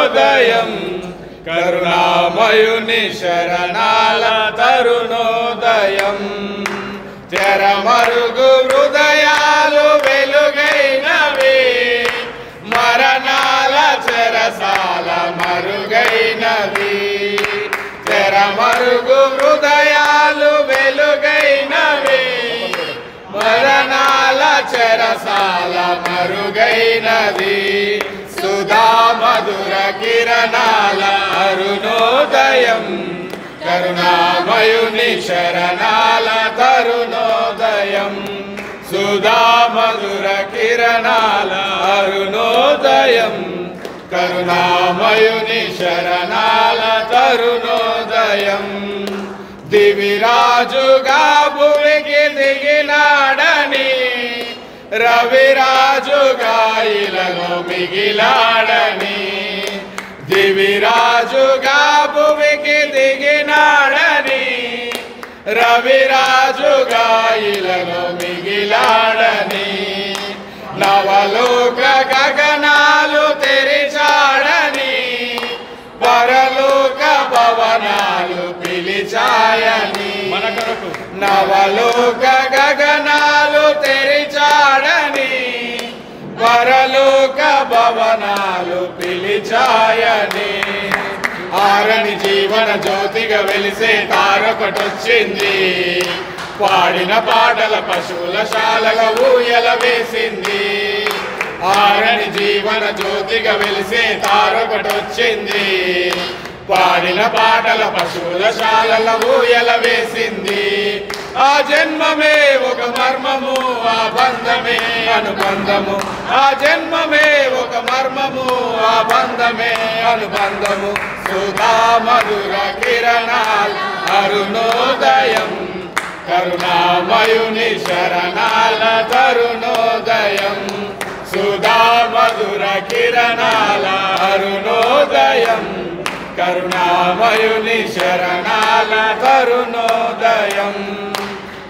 తరుణోదయం కరుణామయుని శరణాల తరుణోదయం తెరమరుగు హృదయాలు వెలుగైనవి మరణాల చెరసాల మరుగైనవి తెరమరుగు హృదయాలు వెలుగైనవి మరణాల చెరసాల మరుగైనది సుధా మధుర కిరణాల అరుణోదయం కరుణామయుని శరణాల తరుణోదయం సుధా మధుర కిరణాల అరుణోదయం కరుణామయుని శరణాల తరుణోదయం దివిరాజుగా భూమికి దిగినాడని రవిరాజుగా ఇలలో మిగిలాడని దివిరాజుగా భూమికి దిగినాడని రవిరాజుగా ఇలలో మిగిలాడని నవలోక గగనాలు తెరిచాడని పరలోక భవనాలు పిలిచాయని నవలోక గగనాలు తెరిచాడని పరలోక భవనాలు పిలిచాయని ఆరని జీవన జ్యోతిగా వెలిసే తారొకటొచ్చింది పాడిన పాటల పశువుల శాలగా ఊయల వేసింది ఆరని జీవన జ్యోతిగా వెలిసే తారొకటొచ్చింది పాడిన పాటల పశువుల శాలల ఊయల వేసింది ఆ జన్మమే ఒక మర్మము ఆ బంధమే అనుబంధము ఆ జన్మమే ఒక మర్మము ఆ బంధమే అనుబంధము సుధా మధుర కిరణాల అరుణోదయం కరుణామయుని శరణాల తరుణోదయం సుధా మధుర కిరణాల అరుణోదయం కరుణామయుని శరణాల తరుణోదయం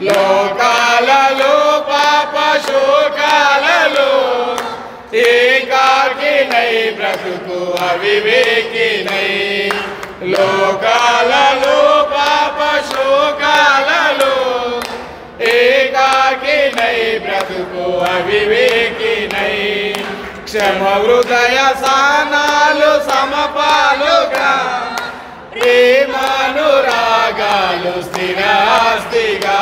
లోకాలలో పాప శోకాలలో ఏకాకినై బ్రతుకు అవివేకినై లోకాలలో పాప శోకాలలో ఏకాకినై బ్రతుకు అవివేకినై క్షమ హృదయ సహనాలు సమపాలుగా ప్రేమానురాగాలు స్థిరాస్తిగా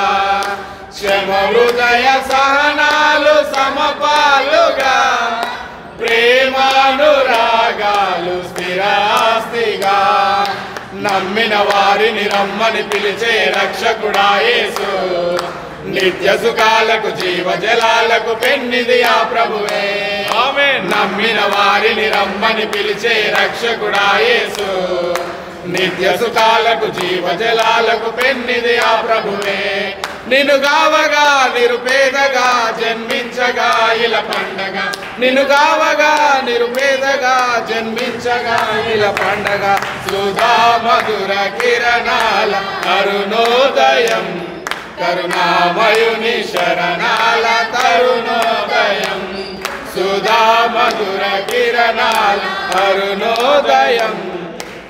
క్షమ హృదయ సహనాలు సమపాలుగా ప్రేమానురాగాలు స్థిరాస్తిగా నమ్మిన వారిని రమ్మని పిలిచే రక్షకుడా యేసు నిత్య సుఖాలకు జీవ జలాలకు పెన్నిది ఆ ప్రభువే ఆమేన్ నమ్మిన వారిని రమ్మని పిలిచే రక్షకుడా యేసు నిత్య సుఖాలకు జీవ జలాలకు పెన్నిది ఆ ప్రభువే నిన్ను గావగా నిరుపేదగా జన్మించగా ఇలా పండగ నిన్ను గావగా నిరుపేదగా జన్మించగా ఇలా పండగ సుధా మధుర కిరణాల అరుణోదయం కరుణామయుని శరణాల తరుణోదయం సుధా మధుర కిరణాల అరుణోదయం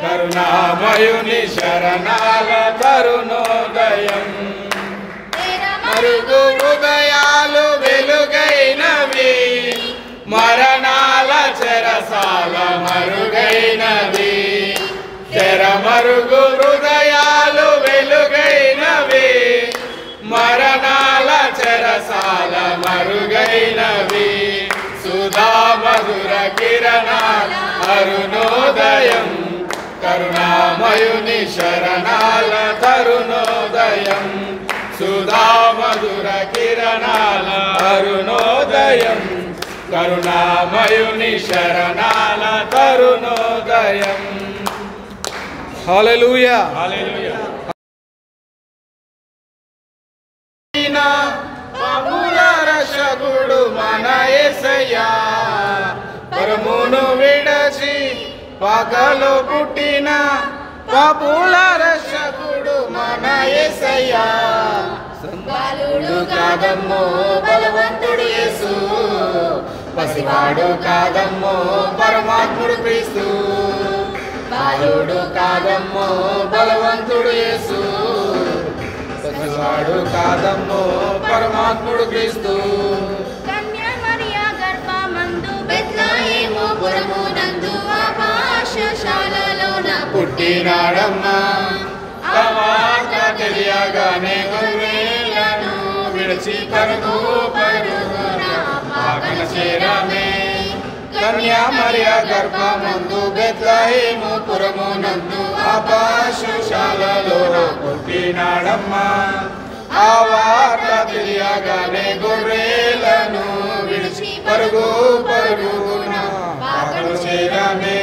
కరుణామయుని శరణాల తరుణోదయం మరుగు హృదయాలు వెలుగైనవి మరణాల చెరసాల మరుగైనవి తెరమరుగు హృదయాలు వెలుగైనవి మరణాల చెరసాల మరుగైనవి సుధా మధుర కిరణాల అరుణోదయం కరుణామయుని శరణాల తరుణోదయం సుధా మధుర కిరణాల అరుణోదయం కరుణామయుని శరణాల తరుణోదయం హల్లెలూయా హల్లెలూయా పాపుల రక్షకుడు మన యేసయ్యా పరమును విడచి పగలు పుట్టిన పాపుల రక్షకుడు మన యేసయ్యా బాలుడు కాదమ్మో బలవంతుడు యేసు పసివాడు కాదమ్మో పరమాత్ముడు క్రీస్తు బాలుడు కాదమ్మో బలవంతుడు యేసు, పసివాడు కాదమ్మో పరమాత్ముడు క్రీస్తు. కన్య మరియా గర్భమందు బెత్లెహేము పురమునందు ఆకాశశాలలోన పుట్టినాడమ్మా. ఆ వార్త తెలియగానే గొర్రెలను విడిచి పరుగు పరుగున పాకన చేరామే. కన్యా మరియా గర్భమందు బెత్లెహేము పురమునందు ఆకాశశాలలోన పుట్టినాడమ్మా. ఆ వార్త తెలియగానే గొర్రెలను విడిచి పరుగు పరుగున పాకన చేరామే.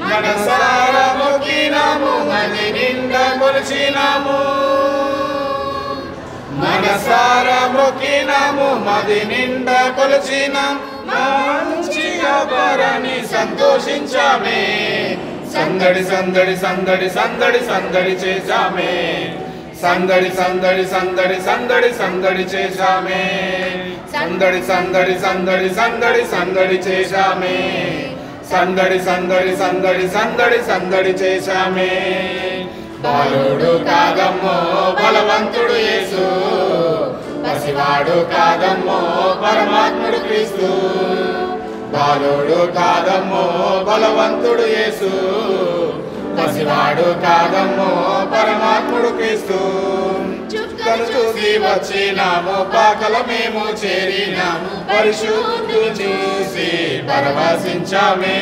మనసారా మొక్కినాము, మది నిండా కొలిచినాము. మనసారా మొక్కినాము, మది నిండా కొలిచినాం. మంచిగా వరని సంతోషించామే. సందడి సందడి సందడి సందడి సందడి చేశామే. సందడి సందడి సందడి సందడి సందడి చేశామే. సందడి సందడి సందడి సందడి సందడి చేశామే. సందడి సందడి సందడి సందడి సందడి చేశామే. బాలుడు కాదమ్మో బలవంతుడు యేసు, పసివాడు కాదమ్మో పరమాత్ముడు క్రీస్తు. బాలుడు కాదమ్మో బలవంతుడు యేసు, పసివాడు కాదమ్మో పరమాత్ముడు క్రీస్తు. చుక్కలు చూసి వచ్చినాము, పాకల మేము చేరినాము. పరిశుద్ధుని చూసి పరవశించామే.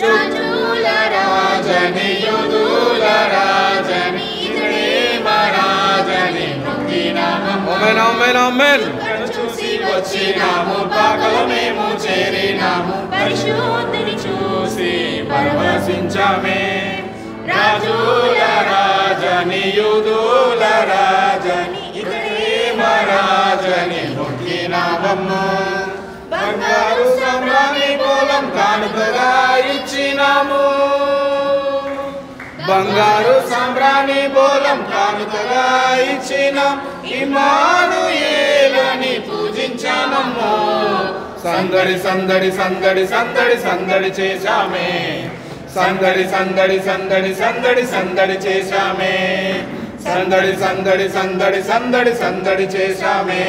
రాజుల రాజని యూదుల రాజని ఇతడే మా రాజని మొక్కినాము. ఆమేన్ ఆమేన్ ఆమేన్. చూసి వచ్చినాము, పాకల మేము చేరినాము. పరిశుద్ధుని చూసి పరవశించామే. రాజుల రాజని యూదుల రాజని ఇతడే మా రాజని మొక్కినామమ్మా. బంగారు సామ్రాణి బోలం కానుకగా ఇచ్చినాము. బంగారు సామ్రాణి బోలం కానుకగా ఇచ్చినాం. ఇమ్మానుయేలుని పూజించామమ్మో. సందడి సందడి సందడి సందడి సందడి చేశామే. సందడి సందడి సందడి సందడి సందడి చేశామే. సందడి సందడి సందడి సందడి సందడి చేశామే.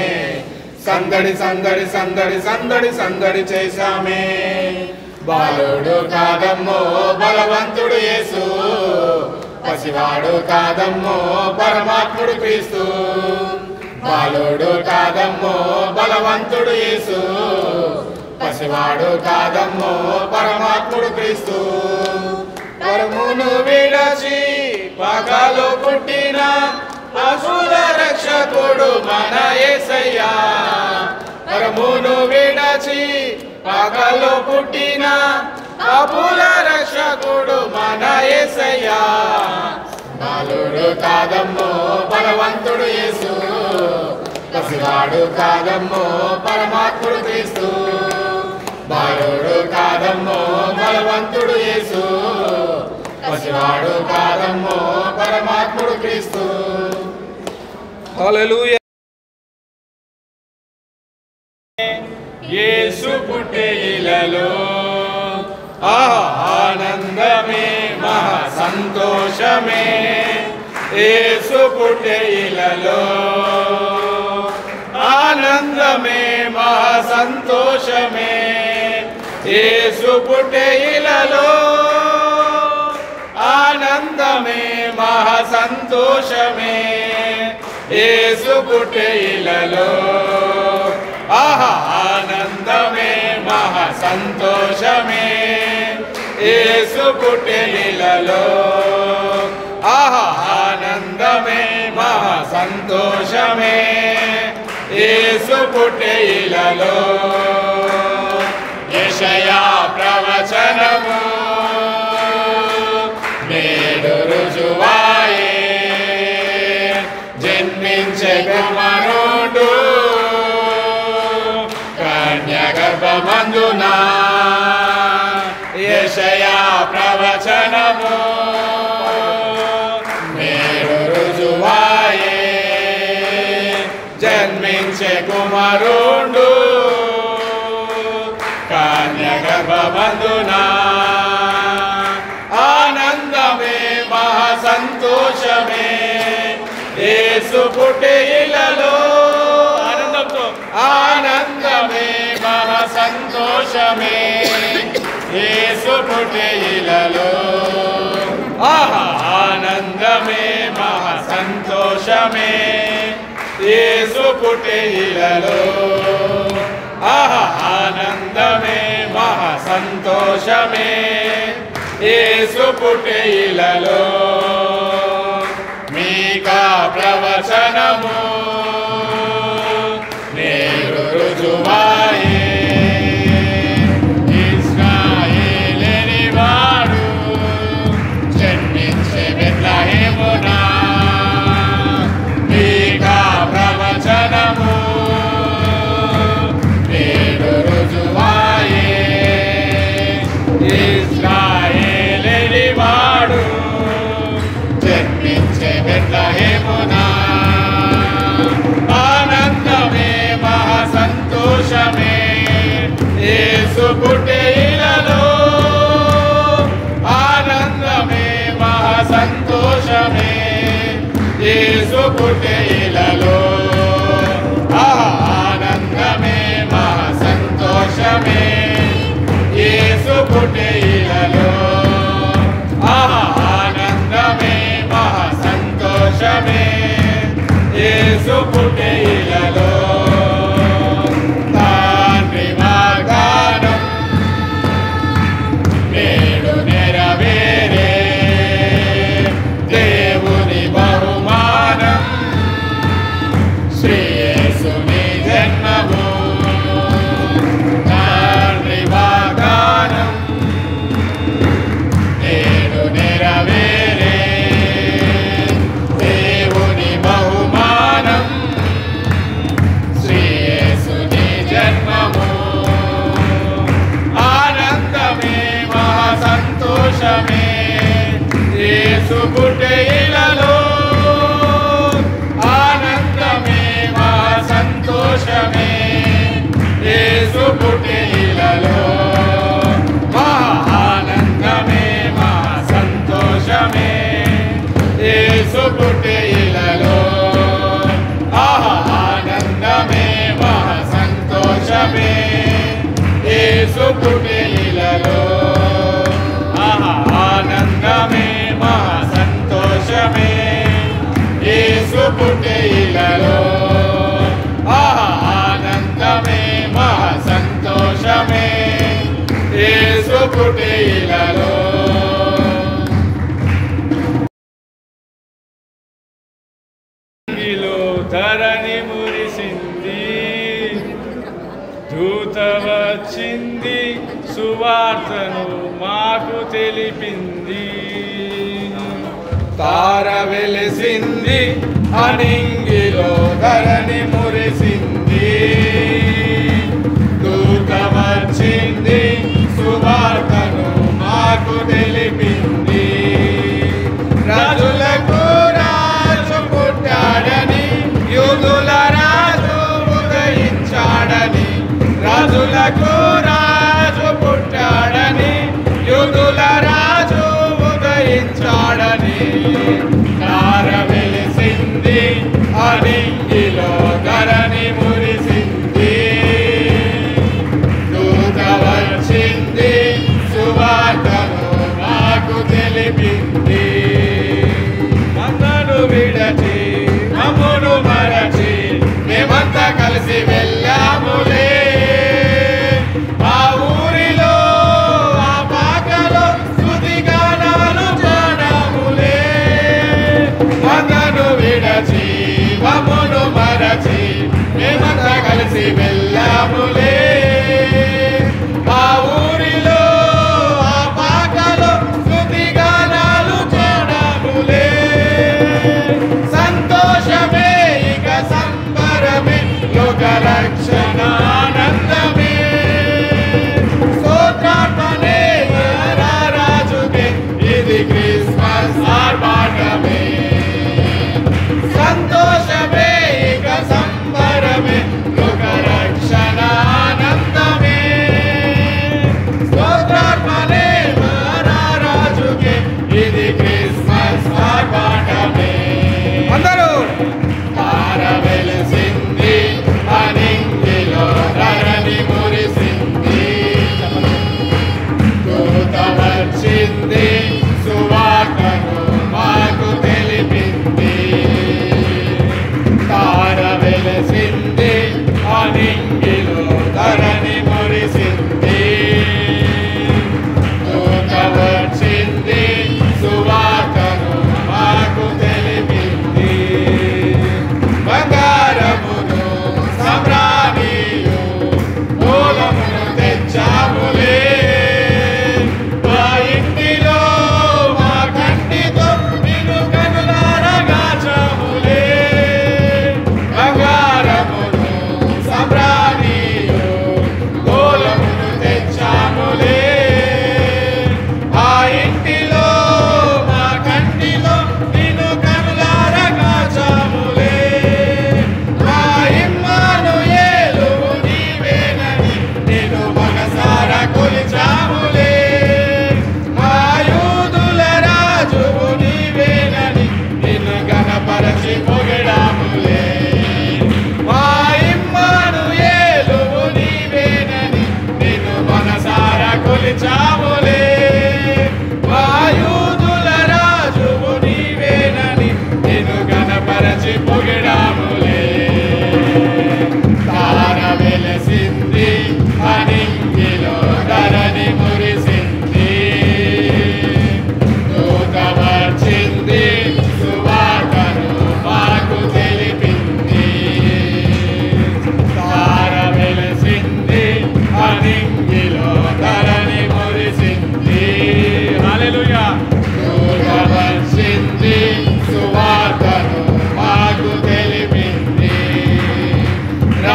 సందడి సందడి సందడి సందడి సందడి చేశామే. బాలుడు కాదమ్మో బలవంతుడు యేసు, పసివాడు కాదమ్మో పరమాత్ముడు క్రీస్తు. బాలుడు కాదమ్మో బలవంతుడు యేసు, పసివాడు కాదమ్మో పరమాత్ముడు క్రీస్తు. పరమును విడచి పాకలో పుట్టిన పశుల రక్షకుడు మన యేసయ్యా. పరమును విడచి పాకలో పుట్టిన పాపుల రక్షకుడు మన యేసయ్యా. బాలుడు కాదమ్మో బలవంతుడు యేసు, పసివాడు కాదమ్మో పరమాత్ముడు క్రీస్తు. బాలుడు కాదమ్మో బలవంతుడు యేసు, పసివాడు కాదమ్మో పరమాత్ముడు క్రీస్తు. హల్లెలూయా. యేసు పుట్టే ఇలలో ఆనందమే మహా సంతోషమే. యేసు పుట్టే ఇలలో ఆనందమే మహా సంతోషమే. యేసు పుట్టే ఇలలో ఆనందమే మహా సంతోషమే. యేసు పుట్టే ఇలలో ఆనందమే మహా సంతోషమే. యేసు పుట్టే ఇలలో ఆనందమే మహా సంతోషమే. యేసు పుట్టే ఇలలో యెషయా ప్రవచనము నేడు రుజువాయే. జన్మించే కుమారుడు కన్య గర్భమందున. యెషయా ప్రవచనము నేడు రుజువాయే. జన్మించే కుమారుడు కన్య గర్భమందున. యేసు పుట్టే ఇలలో ఆనందమే మహా సంతోషమే యేసు పుట్టే ఇలలో ఆనందమే మహా సంతోషమే యేసు పుట్టే ఇలలో ఆనందమే మహా సంతోషమే యేసు పుట్టే ఇలలో మీకా ప్రవచనము నేడు రుజువాయే ఇశ్రాయేలీని వాడు జన్మించే బెత్లెహేమునా మీకా ప్రవచనము నేడు రుజువాయే ఇశ్రాయేలీని వాడు జన్మించే బెత్లెహేమునా ఆనందమే మహా సంతోషమే యేసు పుట్టే ఇలలో ఆనందమే మహా సంతోషమే యేసు పుట్టే ఇలలో ఆనందమే మహా సంతోషమే యేసు పుట్టే ఇలలో ఆనందమే మహా సంతోషమే యేసు పుట్టే ఇలలో తండ్రి వాగ్దానం నేడు నెరవేరే దేవుని బహుమానం శ్రీ యేసుని జన్మము తండ్రి వాగ్దానం నేడు నెరవేరే దేవుని బహుమానం శ్రీ యేసుని జన్మము ఆనందమే మహా సంతోషమే యేసు పుట్టే ఇలలో ఆనందమే మహా సంతోషమే యేసు పుట్టే ఇలలో ఆనందమే మహా సంతోషమే యేసు పుట్టే ఇలలో ఆనందమే మహా సంతోషమే యేసు పుట్టే ఇలలో ఆనందమే మహా సంతోషమే యేసు పుట్టే ఇలలో ఆనందమే మహా సంతోషమే యేసు పుట్టే ఇలలో ధరణి మురిసింది దూత వచ్చింది సువార్తను మాకు తెలిపింది తార వెలిసింది అనింగిలో ధరణి మురిసింది దూత వచ్చింది సువార్తను మాకు తెలిపింది రాజులకు రాజు పుట్టాడని యూదుల రాజు ఉదయించాడని రాజులకు రాజు పుట్టాడని యూదుల రాజు ఉదయించాడని తార వెలిసింది అనింగిలో ధరణి మురిసింది దూత వచ్చింది సువార్తను మాకు తెలిపింది మమ్మను విడచి మమ్మును మరచి మేమంతా కలిసి వెళ్ళాములే మా ఊరిలో ఆ పాకలో స్తుతి గానాలు పాడాములే మమ్మను విడచి మమ్మును మరచి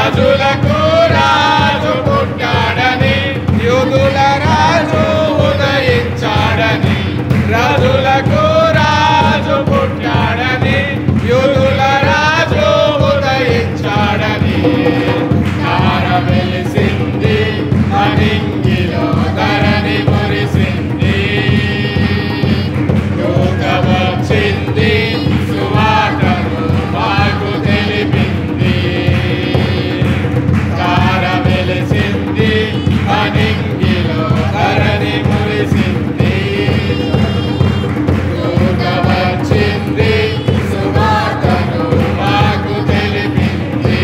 రాజులకు రాజు పుట్టాడని యూదుల రాజు ఉదయించాడని రాజులకు రాజు పుట్టాడని యూదుల రాజు ఉదయించాడని తార వెలిసింది అనింగిలో ధరణి మురిసింది దూత వచ్చింది సువార్తను మాకు తెలిపింది తార వెలిసింది అనింగిలో ధరణి మురిసింది దూత వచ్చింది సువార్తను మాకు తెలిపింది.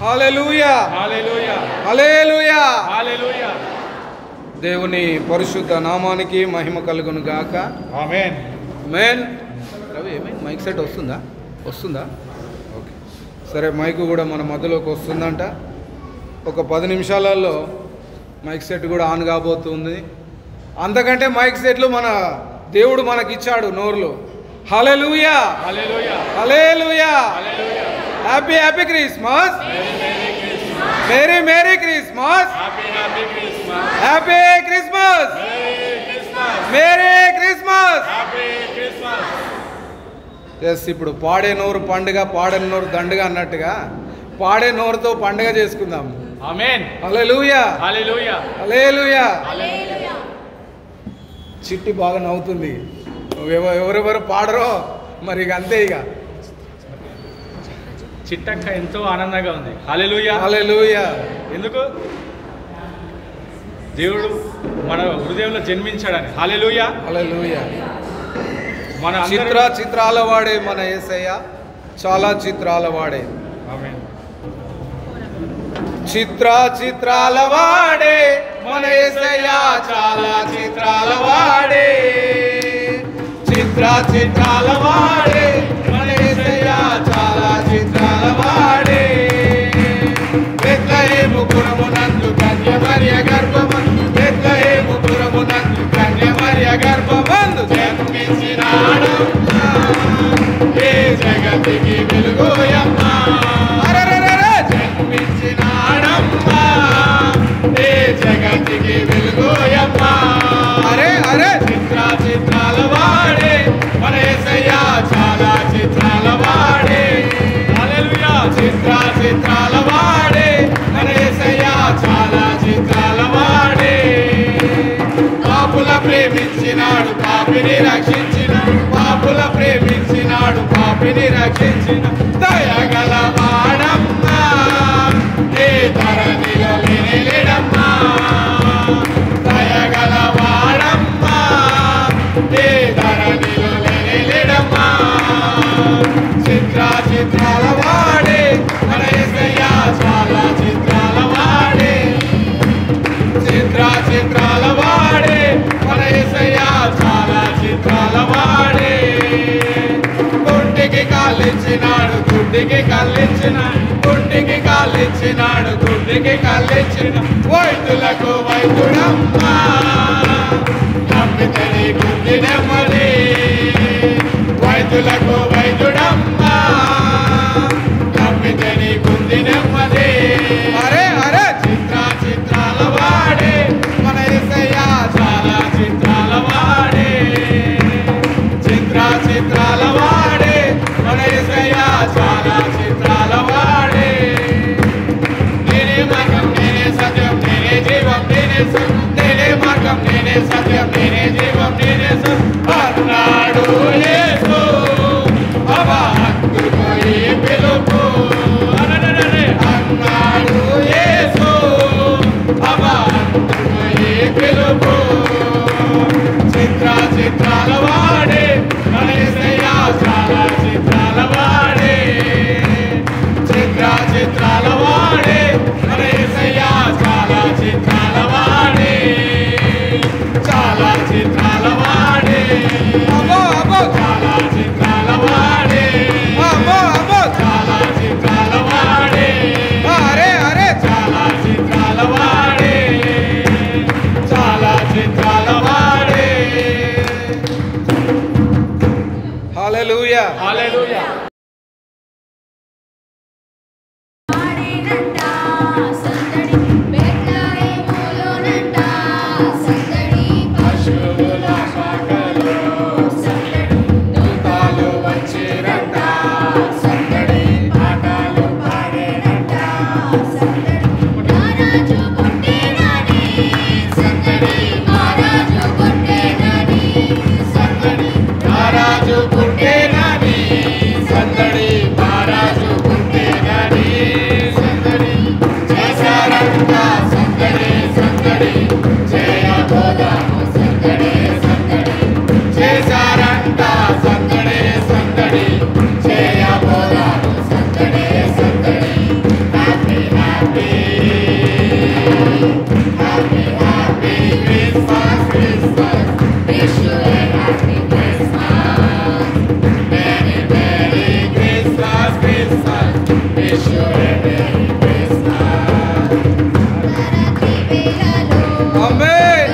హల్లెలూయా హల్లెలూయా హల్లెలూయా. హల్లెలూయా. దేవుని పరిశుద్ధ నామానికి మహిమ కలుగును గాక. ఆమేన్. ఆమేన్. రవి ఏమైంది? మైక్ సెట్ వస్తుందా? ఓకే, సరే. మైక్ కూడా మన మధ్యలోకి వస్తుందంట. ఒక 10 నిమిషాలలో మైక్ సెట్ కూడా ఆన్ కాబోతుంది. అంతకంటే మైక్ సెట్లు మన దేవుడు మనకిచ్చాడు నోరులో. Hallelujah hallelujah. Hallelujah. Hallelujah. Happy Christmas. Merry Christmas. Happy Christmas. Happy Christmas. Merry Christmas. Happy Christmas. Yes, ఇప్పుడు పాడే నోరు పండుగ, పాడని నోరు దండుగ అన్నట్టుగా పాడే నోరుతో పండుగ చేసుకుందాం. ఆమేన్. హల్లెలూయా హల్లెలూయా. హల్లెలూయా. హల్లెలూయా. చిట్టి బాగా నవ్వుతుంది. ఎవరెవరు పాడరో మరి ఇక అంతే. ఇక చిట్టక్క ఎంతో ఆనందంగా ఉంది. హల్లెలూయా. హల్లెలూయా. ఎందుకు? దేవుడు మన హృదయంలో జన్మించాడని. హల్లెలూయా. హల్లెలూయా. మన చిత్రాల వాడే మన యేసయ్య, చాలా చిత్రాల వాడే. ఆమేన్. చిత్రాల వాడే మన యేసయ్య, చాలా చిత్రాల వాడే. చిత్రాల వాడే మన యేసయ్య, చాలా చిత్రాల వాడే. బెత్లెహేము పురమునందు కన్య మరియ గర్భమందు, బెత్లెహేము పురమునందు కన్య మరియ గర్భమందు జన్మించినాడు ఏ జగతికి వెలుగోయమ్మా. జన్మించినాడమ్మా ఏ జగతికి వెలుగోయమ్మా. అరే చిత్రాల వాడే మన యేసయ్య, చాలా చిత్రాల వాడే. హల్లెలూయా. చిత్రాల వాడే మన యేసయ్య, చాలా చిత్రాల వాడే. పాపుల ప్రేమించినాడు, పాపిని రక్షించినాడు. పాపుల ప్రేమించినాడు, పాపిని రక్షించిన దయగల వాడమ్మా ఏ ధరణిలో లేడమ్మా. దయగల వాడమ్మా ఏ ధరణిలో లేడమ్మా. చిత్రాల వాడే మన యేసయ్య, చాలా చిత్రాల వాడే. చిత్రాల వాడే మన యేసయ్య, చాలా చిత్రాల వాడే. గుడ్డికి కాలిచ్చినాడు, గుడ్డికి కాలిచ్చినాడు, గుడ్డికి కాలిచ్చినాడు, గుడ్డికి కాలిచ్చిన వైద్యులకు వైద్యుడమ్మా. నమ్మితని గుడ్డి నెమ్మది, వైద్యులకు వైద్యుడమ్మా. నమ్మితని గుడ్డి నెమ్మది. అరే చిత్రాల వాడే మన యేసయ్య, చాలా చిత్రాల వాడే. చిత్రాల వాడే మన యేసయ్య, చాలా చిత్రాల వాడే. నేనే మార్గం, నేనే సత్యం, నేనే జీవం, నేనే సత్యం, నేనే మార్గం, నేనే సత్యం, నేనే జీవం, నేనే సత్యం అన్నాడు యేసు. అందుకో ఈ పిలుపు అన్నాడు యేసు. అందుకో ఈ పిలుపు. చిత్రాల వాడే మన యేసయ్య, చాలా చిత్రాల వాడే. ఆమేన్.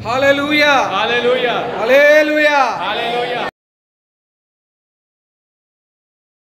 హల్లెలూయా హల్లెలూయా హల్లెలూయా